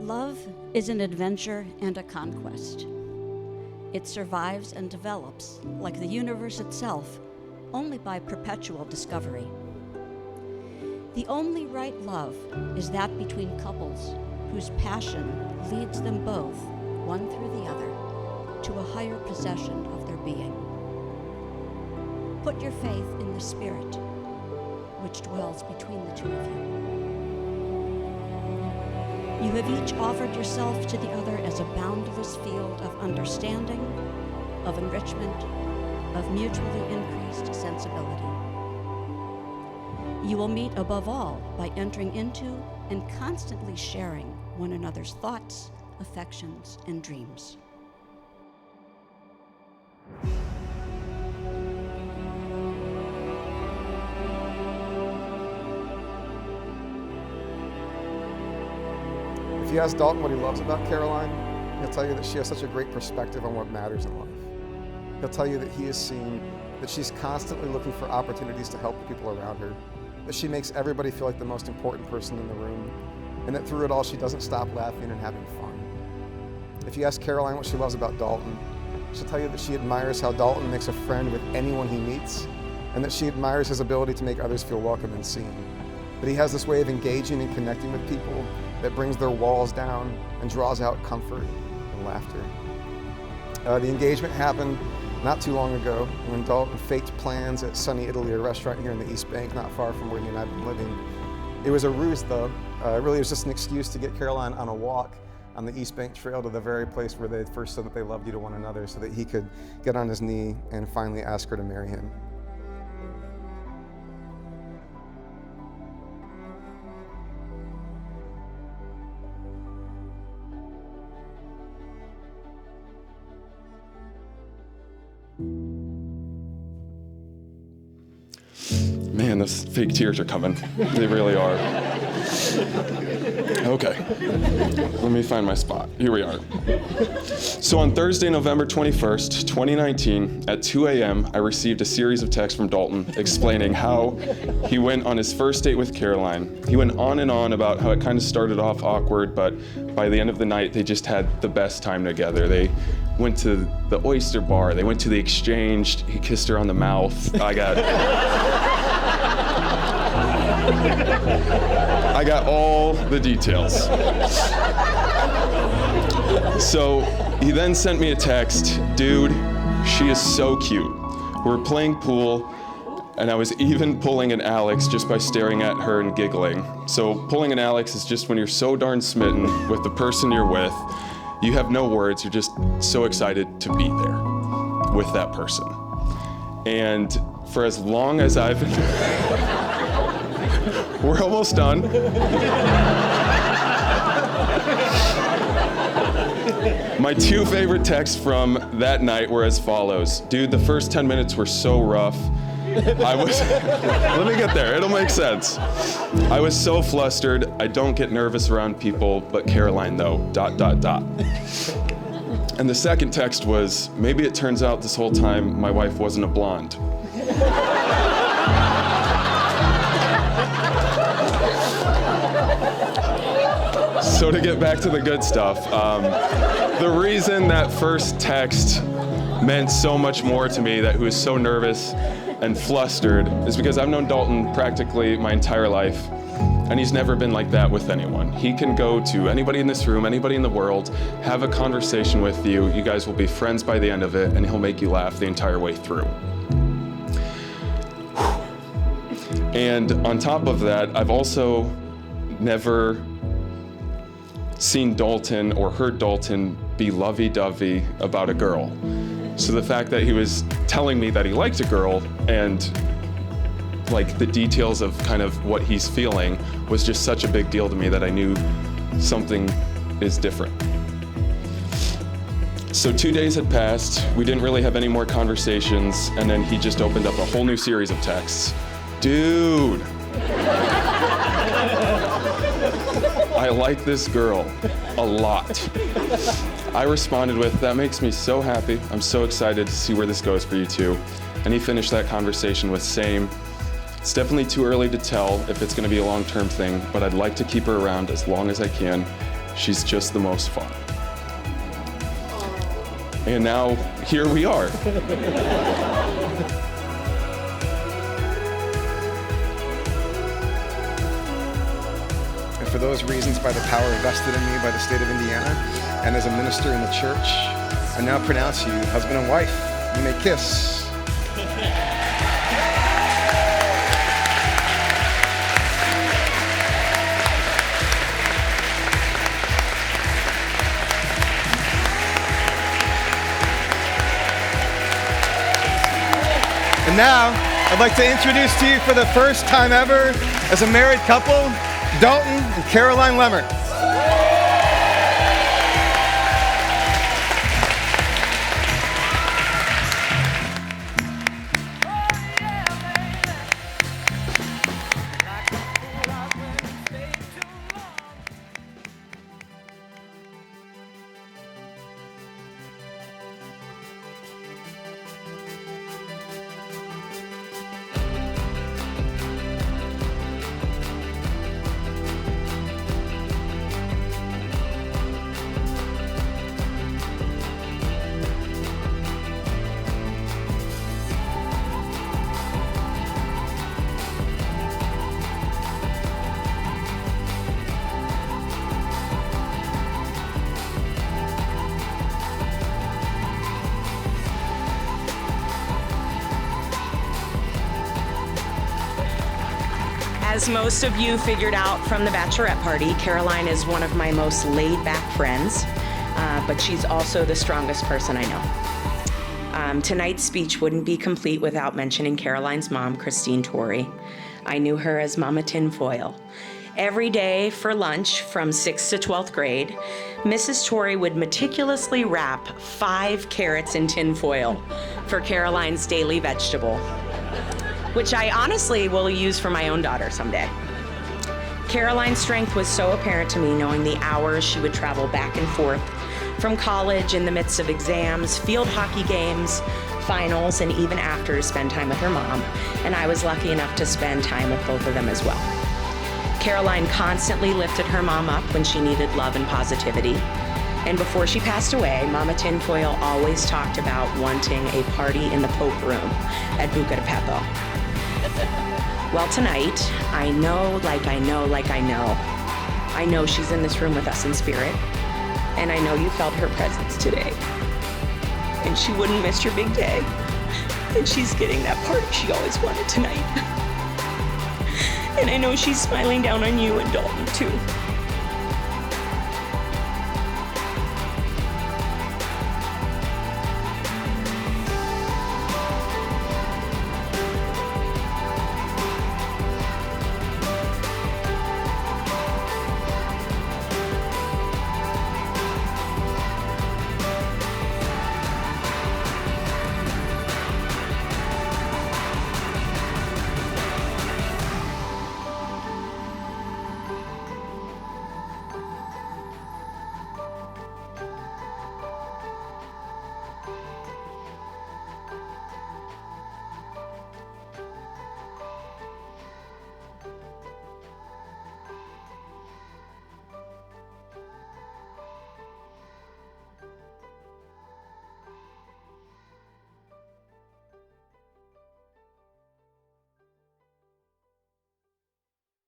Love is an adventure and a conquest. It survives and develops, like the universe itself, only by perpetual discovery. The only right love is that between couples whose passion leads them both, one through the other, to a higher possession of their being. Put your faith in the Spirit, which dwells between the two of you. You have each offered yourself to the other as a boundless field of understanding, of enrichment, of mutually increased sensibility. You will meet above all by entering into and constantly sharing one another's thoughts, affections, and dreams. If you ask Dalton what he loves about Caroline, he'll tell you that she has such a great perspective on what matters in life. He'll tell you that he has seen that she's constantly looking for opportunities to help the people around her, that she makes everybody feel like the most important person in the room, and that through it all she doesn't stop laughing and having fun. If you ask Caroline what she loves about Dalton, she'll tell you that she admires how Dalton makes a friend with anyone he meets, and that she admires his ability to make others feel welcome and seen. That he has this way of engaging and connecting with people that brings their walls down and draws out comfort and laughter. The engagement happened not too long ago when Dalton faked plans at Sunny Italy, a restaurant here in the East Bank, not far from where he and I have been living. It was a ruse though. Really it was just an excuse to get Caroline on a walk on the East Bank Trail to the very place where they first said that they loved you to one another, so that he could get on his knee and finally ask her to marry him. Man, those fake tears are coming. They really are. Okay, let me find my spot. Here we are. So on Thursday, November 21st, 2019, at 2 a.m., I received a series of texts from Dalton explaining how he went on his first date with Caroline. He went on and on about how it kind of started off awkward, but by the end of the night, they just had the best time together. They went to the Oyster Bar, they went to the Exchange, he kissed her on the mouth. I got all the details. So he then sent me a text, dude, she is so cute. We're playing pool, and I was even pulling an Alex just by staring at her and giggling. So pulling an Alex is just when you're so darn smitten with the person you're with, you have no words, you're just so excited to be there with that person. And for as long as I've we're almost done. My two favorite texts from that night were as follows. Dude, the first 10 minutes were so rough. Let me get there, it'll make sense. I was so flustered, I don't get nervous around people, but Caroline though, ... And the second text was, maybe it turns out this whole time my wife wasn't a blonde. So to get back to the good stuff, the reason that first text meant so much more to me, that he was so nervous and flustered, is because I've known Dalton practically my entire life, and he's never been like that with anyone. He can go to anybody in this room, anybody in the world, have a conversation with you, you guys will be friends by the end of it, and he'll make you laugh the entire way through. And on top of that, I've also never seen Dalton or heard Dalton be lovey-dovey about a girl. So the fact that he was telling me that he liked a girl and like the details of kind of what he's feeling was just such a big deal to me that I knew something is different. So 2 days had passed, we didn't really have any more conversations, and then he just opened up a whole new series of texts. Dude, I like this girl a lot. I responded with, that makes me so happy. I'm so excited to see where this goes for you two. And he finished that conversation with same, it's definitely too early to tell if it's gonna be a long-term thing, but I'd like to keep her around as long as I can. She's just the most fun. And now, here we are. And for those reasons, by the power vested in me by the state of Indiana, and as a minister in the church, I now pronounce you husband and wife. You may kiss. And now, I'd like to introduce to you for the first time ever, as a married couple, Dalton and Caroline Lemmer. As most of you figured out from the bachelorette party, Caroline is one of my most laid-back friends, but she's also the strongest person I know. Tonight's speech wouldn't be complete without mentioning Caroline's mom, Christine Torrey. I knew her as Mama Tinfoil. Every day for lunch from 6th to 12th grade, Mrs. Torrey would meticulously wrap 5 carrots in tinfoil for Caroline's daily vegetable, which I honestly will use for my own daughter someday. Caroline's strength was so apparent to me, knowing the hours she would travel back and forth from college in the midst of exams, field hockey games, finals, and even after to spend time with her mom, and I was lucky enough to spend time with both of them as well. Caroline constantly lifted her mom up when she needed love and positivity, and before she passed away, Mama Tinfoil always talked about wanting a party in the Pope room at Buca di Beppo. Well, tonight, I know she's in this room with us in spirit, and I know you felt her presence today. And she wouldn't miss your big day, and she's getting that party she always wanted tonight. And I know she's smiling down on you and Dalton too.